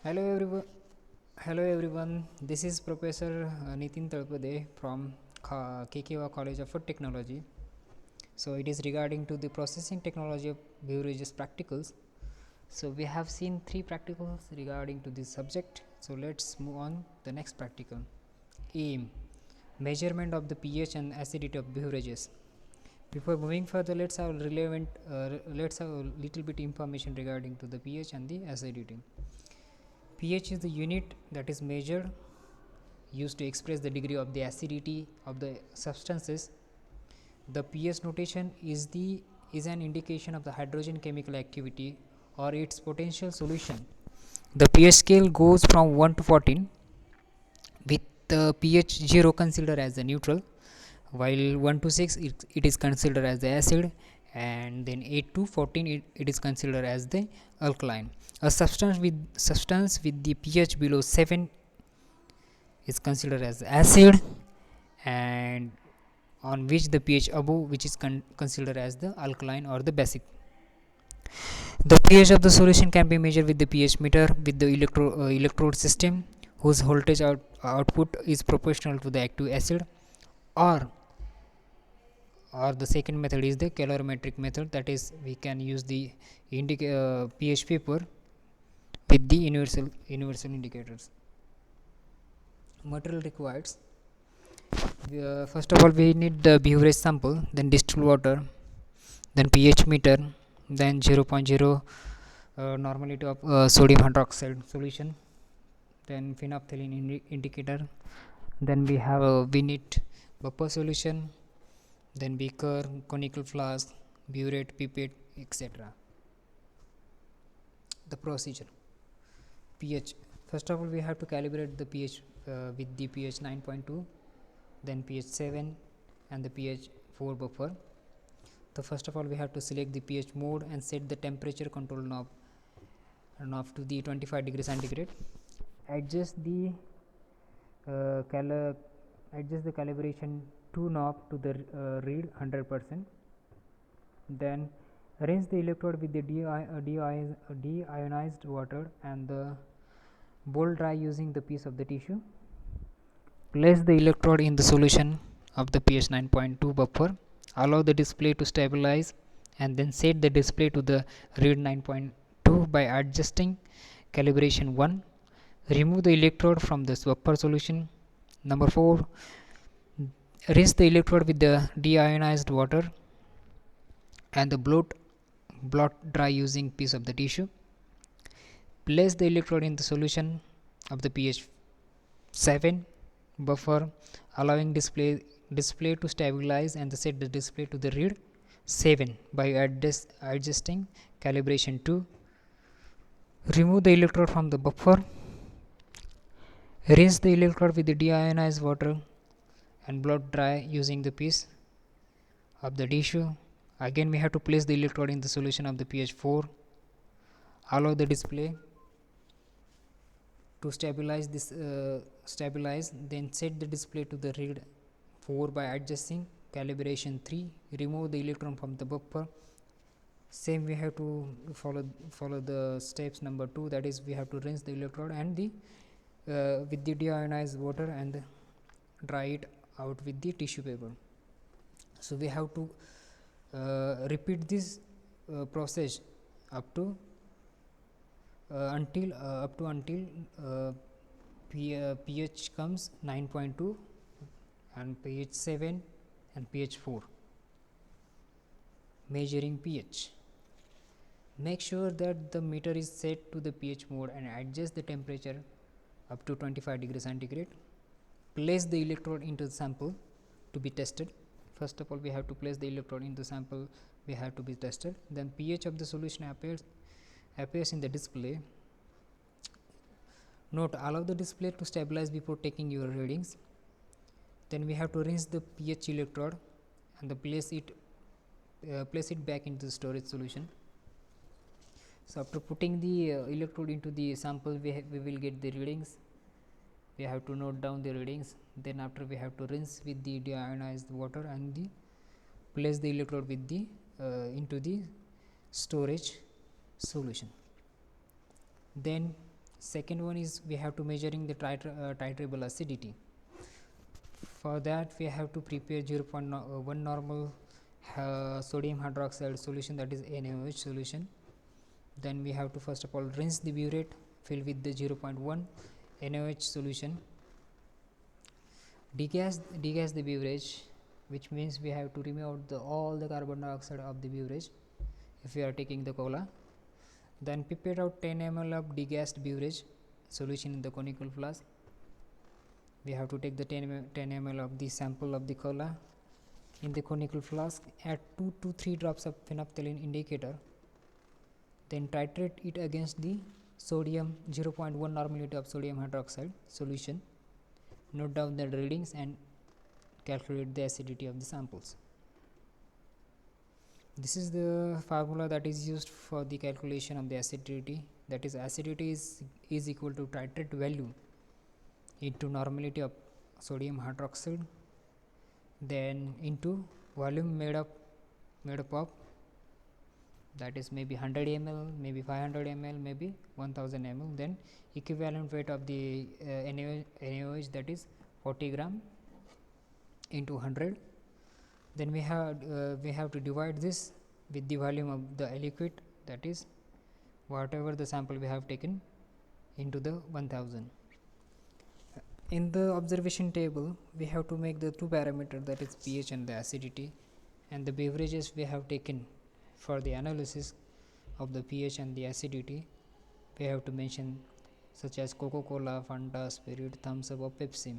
Hello everyone. Hello everyone. This is Professor Nitin Talpade from KKWA College of Food Technology. So it is regarding to the processing technology of beverages practicals. So we have seen three practicals regarding to this subject. So let's move on the next practical. Aim: measurement of the pH and acidity of beverages. Before moving further, let's have a little bit information regarding to the pH and the acidity. pH is the unit that is measured used to express the degree of the acidity of the substances. The pH notation is an indication of the hydrogen chemical activity or its potential solution. The pH scale goes from 1 to 14, with the pH 0 considered as the neutral, while 1 to 6 it is considered as the acid, and then 8 to 14 it is considered as the alkaline. A substance with the pH below 7 is considered as acid, and on which the pH above which is considered as the alkaline or the basic. The pH of the solution can be measured with the pH meter with the electrode system whose voltage output is proportional to the active acid, or the second method is the calorimetric method, that is we can use the pH paper with the universal indicators. Material required: first of all we need the beverage sample, then distilled water, then pH meter, then 0.0 normality of sodium hydroxide solution, then phenolphthalein indicator, then we need buffer solution, then beaker, conical flask, burette, pipette, etc. The procedure: pH. First of all we have to calibrate the pH with the pH 9.2, then pH 7 and the pH 4 buffer. So first of all we have to select the pH mode and set the temperature control knob to the 25 degree centigrade. Adjust the calibration to knob to the read 100%. Then rinse the electrode with the deionized water and the bowl dry using the piece of the tissue. Place the electrode in the solution of the pH 9.2 buffer. Allow the display to stabilize and then set the display to the read 9.2 by adjusting calibration 1. Remove the electrode from this buffer solution. Number 4, rinse the electrode with the deionized water and the blot dry using piece of the tissue. Place the electrode in the solution of the pH 7 buffer, allowing display to stabilize and set the display to the read 7 by adjusting calibration 2. Remove the electrode from the buffer. Rinse the electrode with the deionized water and blot dry using the piece of the tissue. Again we have to place the electrode in the solution of the pH 4. Allow the display to stabilize then set the display to the read 4 by adjusting calibration 3. Remove the electron from the buffer. Same we have to follow the steps number 2, that is we have to rinse the electrode and the with the deionized water and dry it out with the tissue paper. So we have to repeat this process up to until pH comes 9.2 and pH 7 and pH 4. Measuring pH: make sure that the meter is set to the pH mode and adjust the temperature up to 25 degree centigrade. Place the electrode into the sample to be tested. First of all we have to place the electrode in the sample, we have to be tested. Then pH of the solution appears in the display. Note: allow the display to stabilize before taking your readings. Then we have to rinse the pH electrode and place it back into the storage solution. So after putting the electrode into the sample, we will get the readings. We have to note down the readings. Then after we have to rinse with the deionized water and place the electrode with the into the storage solution. Then Second one is we have to measuring the titrable acidity. For that we have to prepare 0.1 normal sodium hydroxide solution, that is NaOH solution. Then we have to first of all rinse the burette, fill with the 0.1 NaOH solution, degas the beverage, which means we have to remove out all the carbon dioxide of the beverage if we are taking the cola. Then pipette out 10 ml of degassed beverage solution in the conical flask. We have to take the 10 ml of the sample of the cola in the conical flask, add 2 to 3 drops of phenolphthalein indicator, then titrate it against the sodium 0.1 normality of sodium hydroxide solution, note down the readings and calculate the acidity of the samples. This is the formula that is used for the calculation of the acidity, that is acidity is equal to titrate value into normality of sodium hydroxide, then into volume made up of, that is maybe 100 ml, maybe 500 ml, maybe 1000 ml, then equivalent weight of the NaOH, that is 40 gram into 100. Then we have to divide this with the volume of the liquid, that is whatever the sample we have taken, into the 1000. In the observation table we have to make the two parameters, that is pH and the acidity, and the beverages we have taken for the analysis of the pH and the acidity we have to mention, such as Coca-Cola, Fanta, Spirit, Thumbs Up or Pepsi.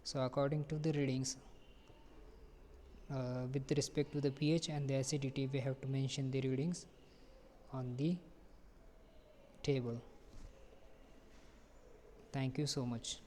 So according to the readings, with respect to the pH and the acidity, we have to mention the readings on the table. Thank you so much.